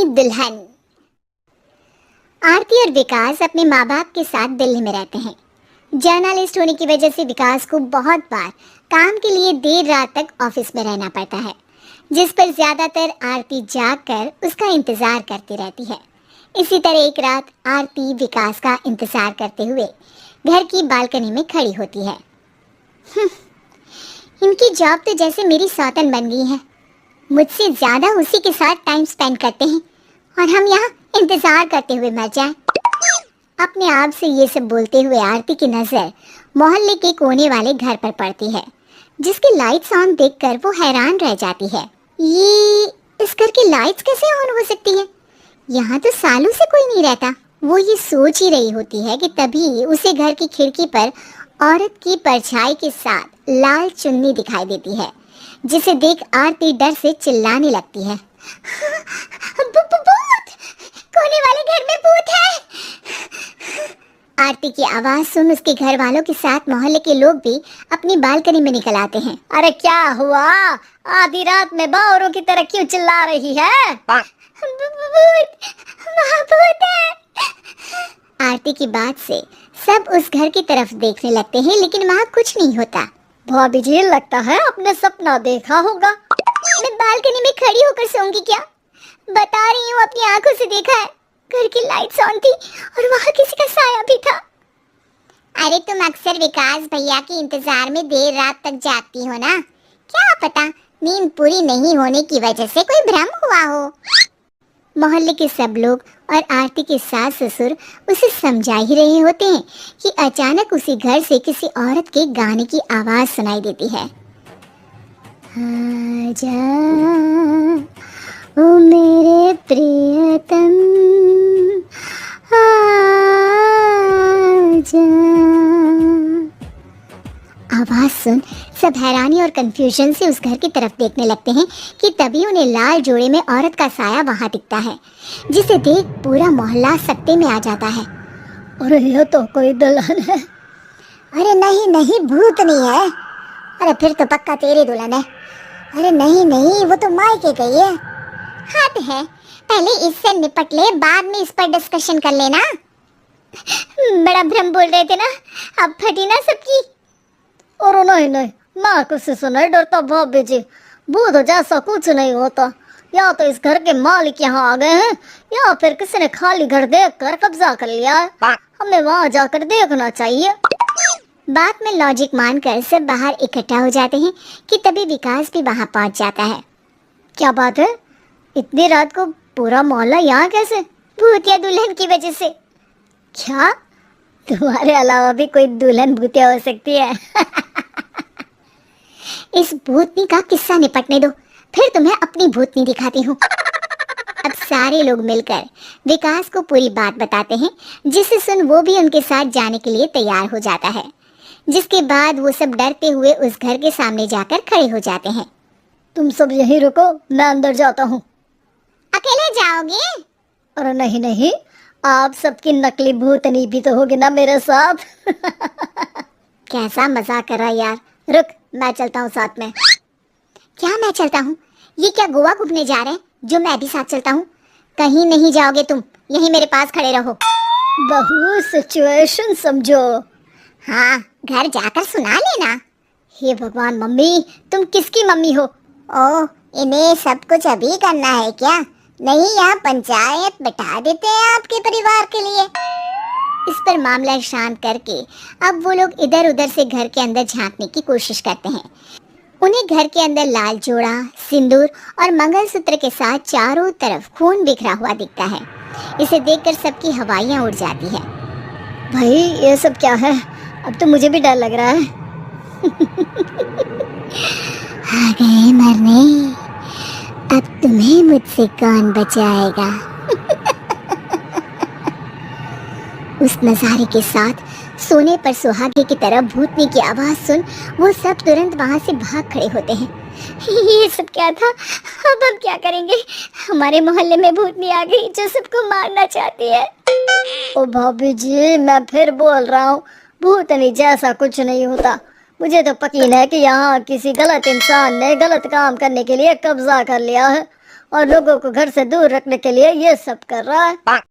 दुल्हन। आरती और विकास अपने माँ बाप के साथ दिल्ली में रहते हैं। जर्नलिस्ट होने की वजह से विकास को बहुत बार काम के लिए देर रात तक ऑफिस में रहना पड़ता है, जिस पर ज्यादातर आरती जागकर उसका इंतजार करती रहती है। इसी तरह एक रात आरती विकास का इंतजार करते हुए घर की बालकनी में खड़ी होती है। इनकी जॉब तो जैसे मेरी सौतन बन गई है। मुझसे ज्यादा उसी के साथ टाइम स्पेंड करते हैं और हम यहाँ इंतजार करते हुए मर जाएं। अपने आप से ये सब बोलते हुए आरती की नजर मोहल्ले के कोने वाले घर पर पड़ती है, जिसकी लाइट्स ऑन देखकर वो हैरान रह जाती है। ये इस घर की लाइट्स कैसे ऑन हो सकती है? यहाँ तो सालों से कोई नहीं रहता। वो ये सोच ही रही होती है कि तभी उसे घर की खिड़की पर औरत की परछाई के साथ लाल चुन्नी दिखाई देती है, जिसे देख आरती डर से चिल्लाने लगती है। भूत! कोने वाले घर में भूत है! आरती की आवाज सुन उसके घर वालों के साथ मोहल्ले के लोग भी अपनी बालकनी में निकल आते हैं। अरे क्या हुआ? आधी रात में बावरों की तरह क्यों चिल्ला रही है? भूत! वहाँ भूत है! आरती की बात से सब उस घर की तरफ देखने लगते हैं, लेकिन वहाँ कुछ नहीं होता। भाभी जी, लगता है आपने सपना देखा होगा। मैं बालकनी में खड़ी होकर सोऊंगी क्या? बता रही हूँ, अपनी आंखों से देखा है। घर की लाइट्स ऑन थी और वहाँ किसी का साया भी था। अरे तुम अक्सर विकास भैया के इंतजार में देर रात तक जागती हो ना, क्या पता नींद पूरी नहीं होने की वजह से कोई भ्रम हुआ हो। मोहल्ले के सब लोग और आरती के सास ससुर उसे समझा ही रहे होते हैं कि अचानक उसी घर से किसी औरत के गाने की आवाज सुनाई देती है। आजा ओ मेरे प्रियतम, आजा। आवाज सुन सब हैरानी और कंफ्यूजन से उस घर की तरफ देखने लगते हैं कि तभी उन्हें लाल जोड़े में औरत का साया वहां दिखता है, जिसे देख पूरा मोहल्ला सकते में आ जाता है। अरे ये तो कोई दुल्हन है। अरे नहीं नहीं, भूत नहीं है। अरे फिर तो पक्का तेरी दुल्हन है। अरे नहीं नहीं, वो तो मायके गई है। हद है, पहले इससे निपट ले, बाद में इस पर डिस्कशन कर लेना। बड़ा भ्रम बोल रहे थे ना, अब फटी ना सबकी। और नहीं नहीं, मैं किसी से नहीं डरता भाभी जी। भूत जैसा कुछ नहीं होता। या तो इस घर के मालिक यहाँ आ गए हैं, या फिर किसी ने खाली घर देखकर कब्जा कर लिया है। हमें वहाँ जाकर देखना चाहिए। बात में लॉजिक मानकर सब बाहर इकट्ठा हो जाते हैं कि तभी विकास भी वहाँ पहुँच जाता है। क्या बात है? इतनी रात को पूरा मोहल्ला यहाँ कैसे? भूतिया दुल्हन की वजह से। क्या तुम्हारे अलावा भी कोई दुल्हन भूतिया हो सकती है? इस भूतनी का किस्सा निपटने दो, फिर तुम्हें अपनी भूतनी दिखाती हूँ। अब सारे लोग मिलकर विकास को पूरी बात बताते हैं, जिसे सुन वो भी उनके साथ जाने के लिए तैयार हो जाता है। जिसके बाद वो सब डरते हुए उस घर के सामने जाकर खड़े हो जाते हैं। तुम सब यहीं रुको, मैं अंदर जाता हूँ। अकेले जाओगे? अरे नहीं नहीं, आप सबकी नकली भूतनी भी तो होगी ना मेरे साथ। कैसा मजाक कर रहा है यार। रुक, मैं चलता हूँ साथ में। क्या मैं चलता हूँ? ये क्या गोवा घूमने जा रहे हैं जो मैं भी साथ चलता हूँ? कहीं नहीं जाओगे तुम, यहीं मेरे पास खड़े रहो। बहू सिचुएशन समझो। हाँ, घर जाकर सुना लेना। हे भगवान, मम्मी तुम किसकी मम्मी हो? ओह, इन्हें सब कुछ अभी करना है क्या? नहीं, यहाँ पंचायत बैठा देते हैं आपके परिवार के लिए। इस पर मामला शांत करके अब वो लोग इधर उधर से घर के अंदर झांकने की कोशिश करते हैं। उन्हें घर के अंदर लाल जोड़ा, सिंदूर और मंगलसूत्र के साथ चारों तरफ खून बिखरा हुआ दिखता है। इसे देखकर सबकी हवाइयाँ उड़ जाती है। भाई ये सब क्या है? अब तो मुझे भी डर लग रहा है। आ गए मरने, अब तुम्हें मुझसे कौन बचाएगा? उस नजारे के साथ सोने पर सुहागे की तरह भूतनी की आवाज सुन वो सब तुरंत वहां से भाग खड़े होते हैं। ये सब क्या था? अब हम क्या करेंगे? हमारे मोहल्ले में भूतनी आ गई जो सबको मारना चाहती है। ओ भाभी जी, मैं फिर बोल रहा हूँ, भूतनी जैसा कुछ नहीं होता। मुझे तो यकीन है कि यहाँ किसी गलत इंसान ने गलत काम करने के लिए कब्जा कर लिया है और लोगों को घर से दूर रखने के लिए ये सब कर रहा है।